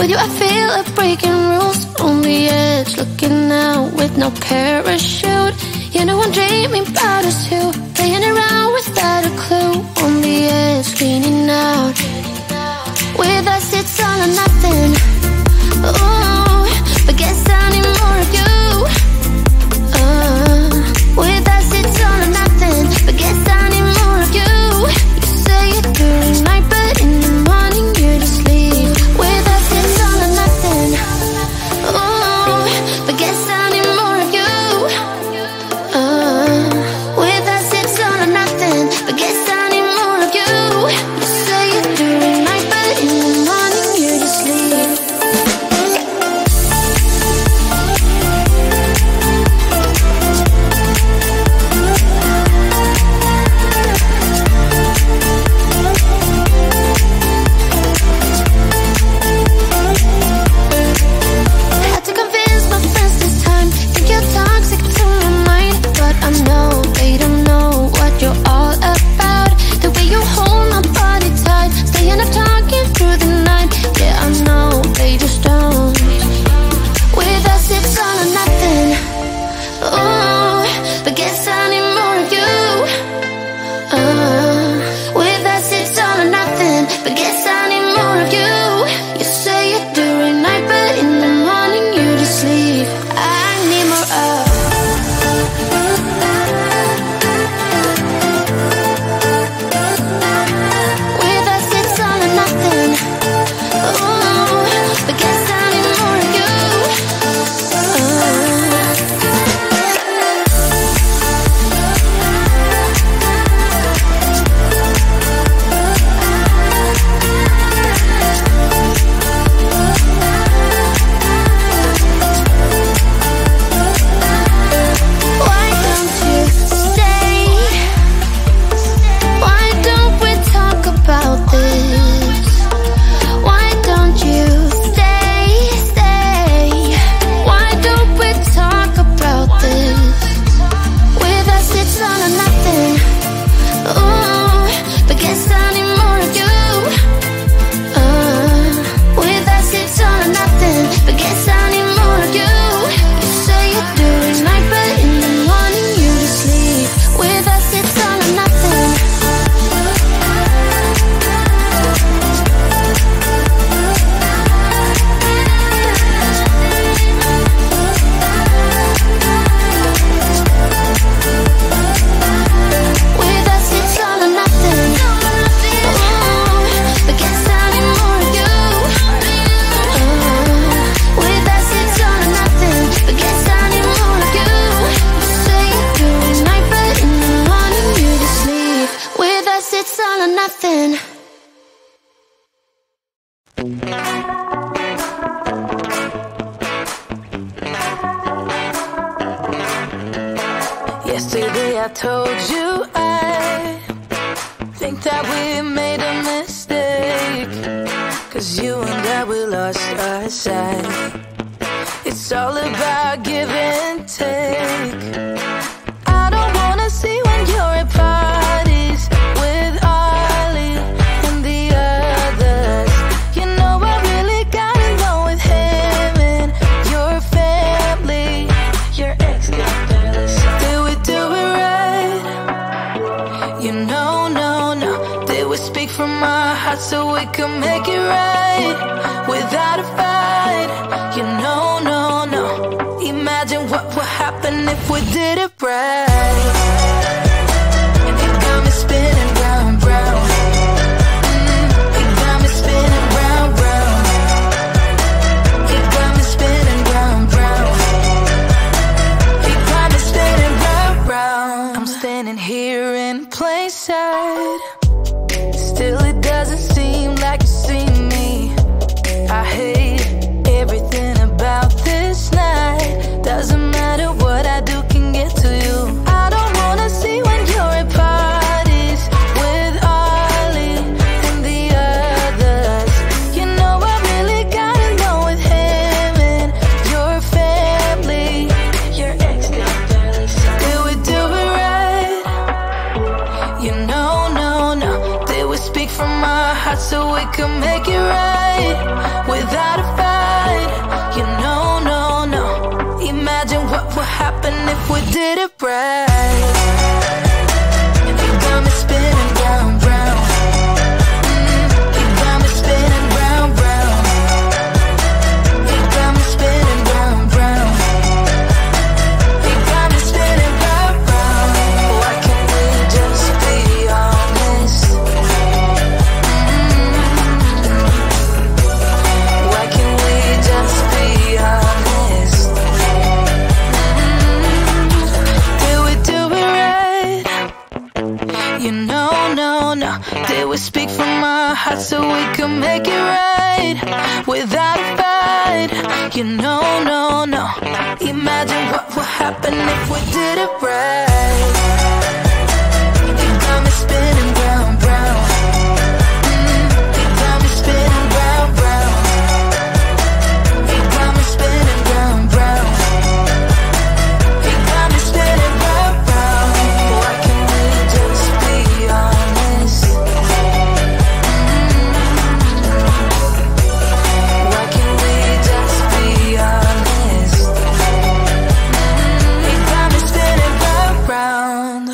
With you I feel like breaking rules. On the edge, looking out with no parachute. You know I'm dreaming about us two, playing around without a clue. On the edge, leaning out. With us it's all or nothing. Ooh, but guess I need more of you. With us it's all or nothing, but guess I need more of you. You say it through the night, but in the morning you just leave. With us it's all or nothing. Ooh, but guess I need more of you. With us it's all or nothing, but guess I need more of you. You say it through the night, but in the morning you just leave. Had to convince my friends this time. Think you're toxic to my mind, but I know they don't know what you're all about. The way you hold my body tight, staying up talking through the night. Yeah, I know they just don't. With us it's all or nothing. Ooh, but guess I need more of you. With us it's all or nothing, but guess I need more of you. You say it during night, but in the morning you just leave. I need more of. With us it's all or nothing. Ooh, but guess I need more of you. Why don't you stay? Why don't we talk about this? Why don't you stay? Why don't we talk about this? With us it's all or nothing. Ooh, but guess I need more of you. With us it's all or nothing, but guess I need more of you. You say it during night, but in the morning you just leave. With us it's all or nothing. With us it's all or nothing. Ooh, but guess I need more of you. With us it's all or nothing, but guess I need more of you. You say it during night, but in the morning you just leave. With us it's all or nothing. Yesterday I told you I think that we made a mistake, 'cause you and I, we lost our sight. It's all about give and take. I don't wanna see when you're at parties with Ollie and the others. You know I really got along with him and your family. Your ex got jealous. Did we do it right? You know, no. Did we speak from our hearts so we could make it right without a fight? You know, no. Imagine what would happen if we did it right. It got me spinning round, round. It got me spinning round, round. It got me spinning round, round. It got me spinning round, round. I'm standing here in plain sight. Still it doesn't seem like you see me. I hate everything about this night. Doesn't matter what I do can get to you. I don't wanna see when you're at parties with Ollie and the others. You know I really got along with him and your family. Your ex got jealous. Did we do it right? You know, no. Did we speak from our hearts so we could make it right without a fight. You know, no, no. Imagine what would happen if we did it right. You got me spinning round, round. You got me spinning round, round. You got me spinning round, round. You got me spinning round, round. Why can't we just be honest? Why can't we just be honest? Did we do it right? You know, no, no. Did we speak from our hearts so we could make it right without a fight? You know, no, no. Imagine what would happen if we did it right. You got me spinning round, round. You got me spinning round, round. You got me spinning round, round. You got me spinning round, round. Why can't we just be honest? Why can't we just be honest? You got me spinning round, round.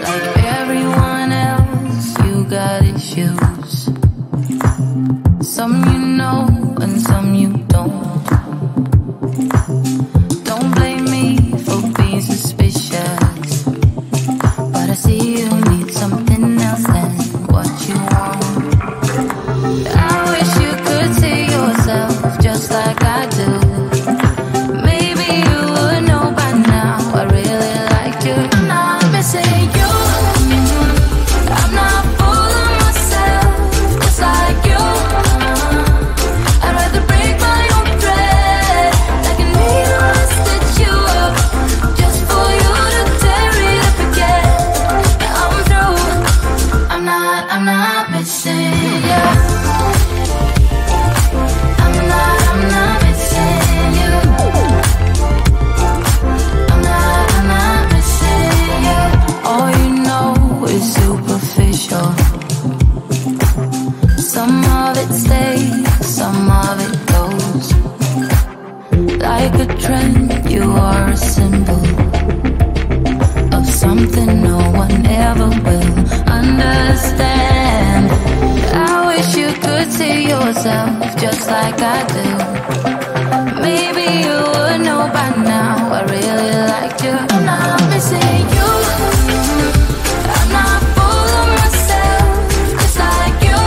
Like everyone else, you got issues. Some you know and some you don't. Don't blame me for being suspicious, but I see you need something else than what you want. I wish you could see yourself just like I do. Maybe you would know by now I really liked you. I'm not missing you. I'm not fooling myself just like you. I'd rather break my own thread like a needle and stitch you up just for you to tear it up again. I'm through. I'm not missing you. I'm not missing you. I'm not missing you. All you know is superficial. Some of it stays, some of it goes. Like a trend, you are a symbol of something no one ever will understand. I wish you could see yourself just like I do. Maybe you would know by now I really liked you. I'm not missing you. I'm not fooling myself just like you.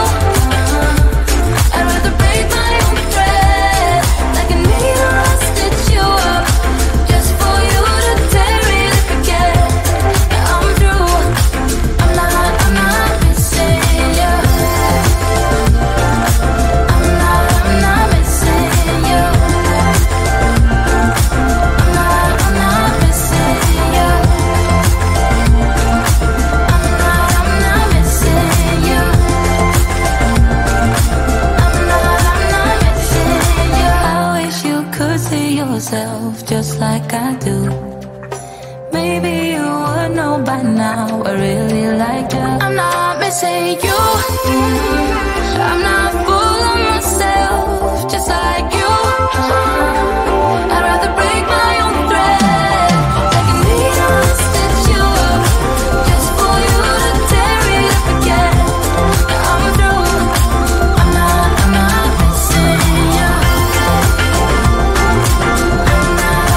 I'd rather break my own thread like a needle and stitch you up just for you to tear it up again. I'm through. I'm not missing you. I'm not missing you. I'm not missing you. I'm not missing you. I'm not missing you. I wish you could see yourself just like I do. Maybe you would know by now I really liked you. I'm not missing you. I'm not fooling myself just like you. I'd rather break my own thread like a needle and stitch you up just for you to tear it up again. I'm through. I'm not missing you.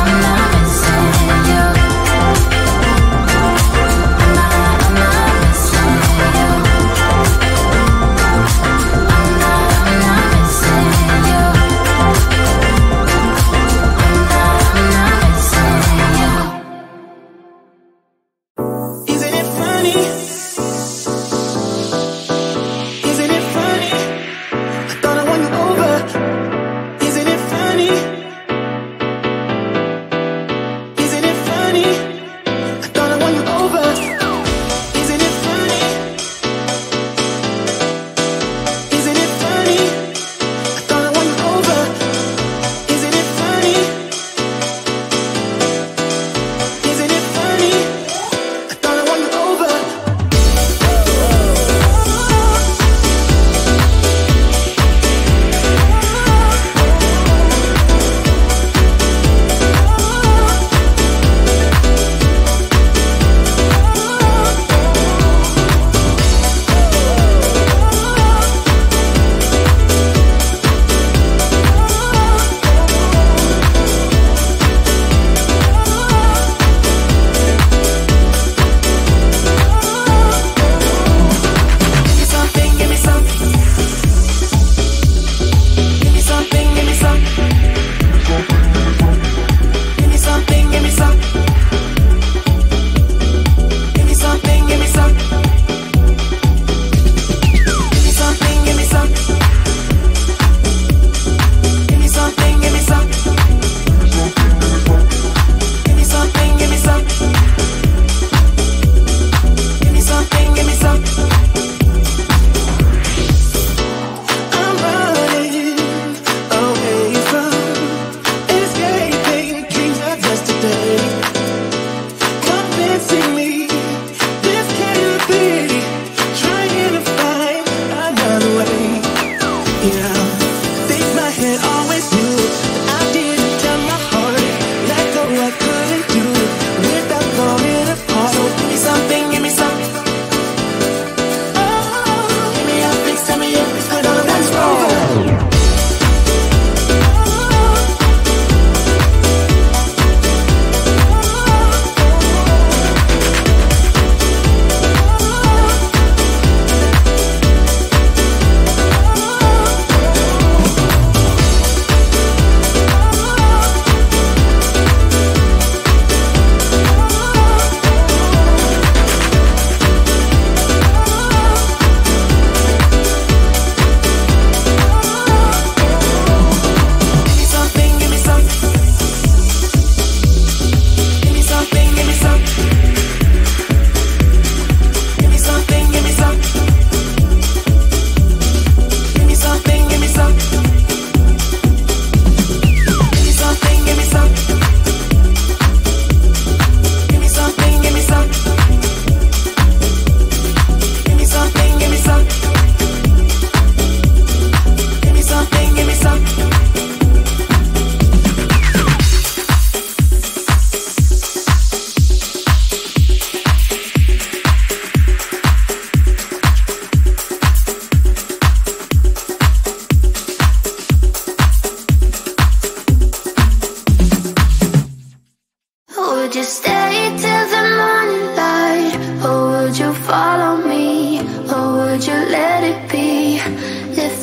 I'm not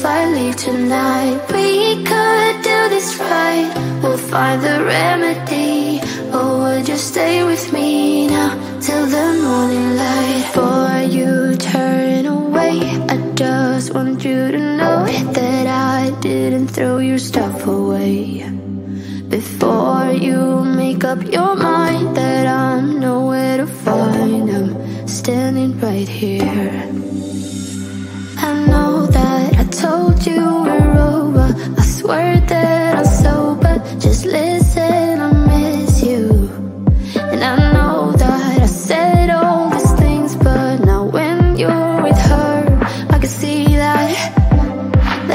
I leave tonight, we could do this right. We'll find the remedy. Or would you stay with me now till the morning light? Before you turn away, I just want you to know that I didn't throw your stuff away. Before you make up your mind that I'm nowhere to find, I'm standing right here. I know that I told you we're over, I swear that I'm sober. Just listen, I miss you. And I know that I said all these things, but now when you're with her, I can see that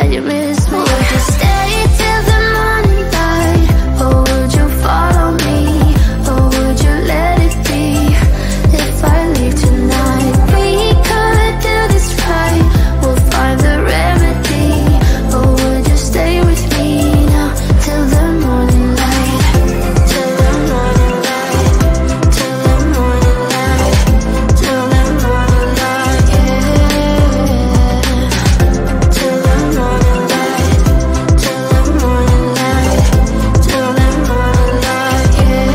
you miss me. Would you stay till the morning light? Or would you follow me? Or would you let it be? If I leave tonight, we could do this right. We'll find the remedy. Or would you stay with me now till the morning light? Till the morning light. Till the morning light. Till the morning light, yeah. Till the morning light. Till the morning light. Till the morning light, yeah.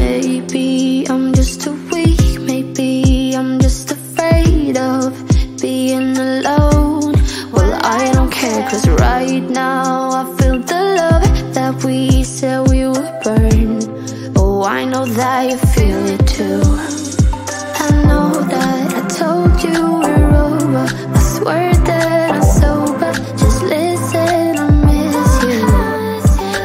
Maybe I'm just too weak. Maybe I'm just afraid of being alone. Well, I don't care, 'cause right now I feel the love that we said we would burn. Oh, I know that you feel it too. I know that I told you we're over, I swear that I'm sober. Just listen, I miss you.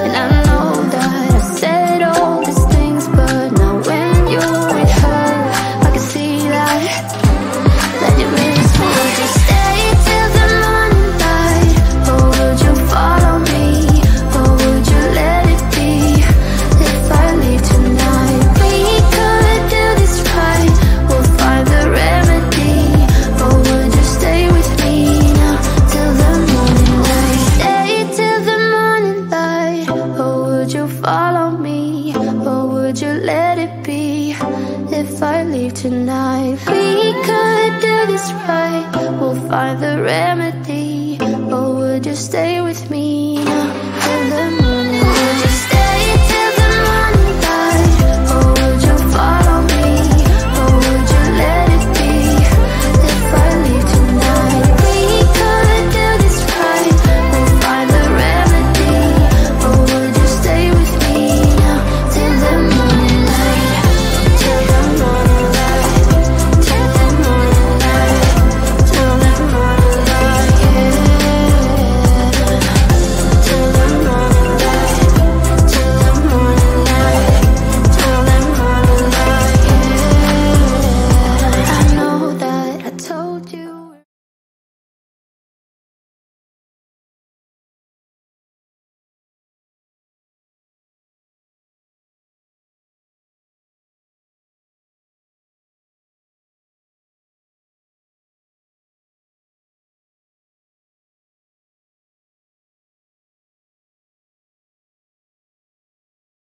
And I know that I said all these things, but now when you're with her, I can see that you miss me. Would you stay till the morning light? Or would you follow me? Or would you let it be? If I leave tonight, we could do this right. We'll find the remedy. Or would you stay with me now till the morning light? Stay till the morning light. Or would you follow me? Or would you let it be? If I leave tonight, we could do this right. We'll find the remedy. Or would you stay with me now